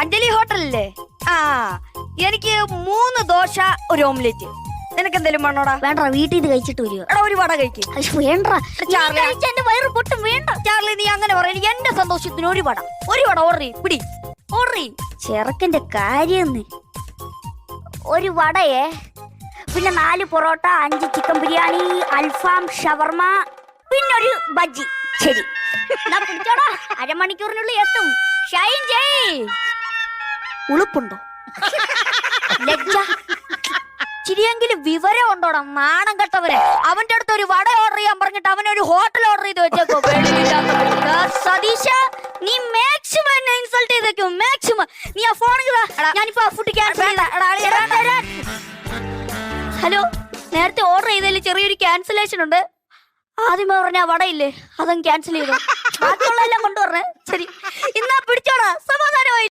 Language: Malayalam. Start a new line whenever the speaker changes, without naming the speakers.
അഞ്ജലി ഹോട്ടലല്ലേ? ആ, എനിക്ക് 3 ദോശ, ഒരു ഓംലെറ്റ്. നിനക്ക് എന്തെങ്കിലും വേണോടാ?
വേണ്ട, വീട്ടിൽ ഇത് കഴിച്ചിട്ട് വരിക.
എടാ, ഒരു വട കഴിക്ക്.
വേണ്ട,
ചാർലി,
എന്റെ വയറ് പൊട്ടും. വേണ്ട
ചാർലി, നീ അങ്ങനെ പറയും. എന്റെ സന്തോഷത്തിന് ഒരു വട ഓർഡർ പിടി. ഓർഡർ.
ചെറുക്കന്റെ കാര്യം. ഒരു വടയേ, പിന്നെ 4 പൊറോട്ട, 5 ചിക്കൻ ബിരിയാണി, അൽഫാം, ഷവർമ, പിന്നെ ഒരു ബജ്ജി. ശരി, പിടിച്ചോടാ. അരമണിക്കൂറിനുള്ളിൽ എത്തും. ഷൈൻ ചെയ്.
ഉളുപ്പുണ്ടോ? ലജ്ജ ചിരിയെങ്കിലും വിവരം ഉണ്ടോടാ? നാണം കെട്ടവരെ. അവന്റെ അടുത്ത് ഒരു വട ഓർഡർ ചെയ്യാൻ പറഞ്ഞിട്ട് അവനൊരു ഹോട്ടൽ ഓർഡർ ചെയ്ത് വെച്ചേക്കോ. സതീശ, നീ മാക്സിമം എന്നെ ഇൻസൾട്ട് ചെയ്തേക്കും. മാക്സിമം. നീ ആ ഫോണിൽ ഞാനിപ്പോ ഫുഡ് ക്യാൻസൽ. ഹലോ, നേരത്തെ ഓർഡർ ചെയ്തതിൽ ചെറിയൊരു ക്യാൻസലേഷൻ ഉണ്ട്. ആദ്യമേ പറഞ്ഞ വടയില്ലേ, അതങ്ങ് ക്യാൻസൽ ചെയ്തു. ബാക്കിയുള്ള എല്ലാം കൊണ്ടുവരണേ. ശരി, ഇന്നാ പിടിച്ചോടാ. സമാധാനമായി.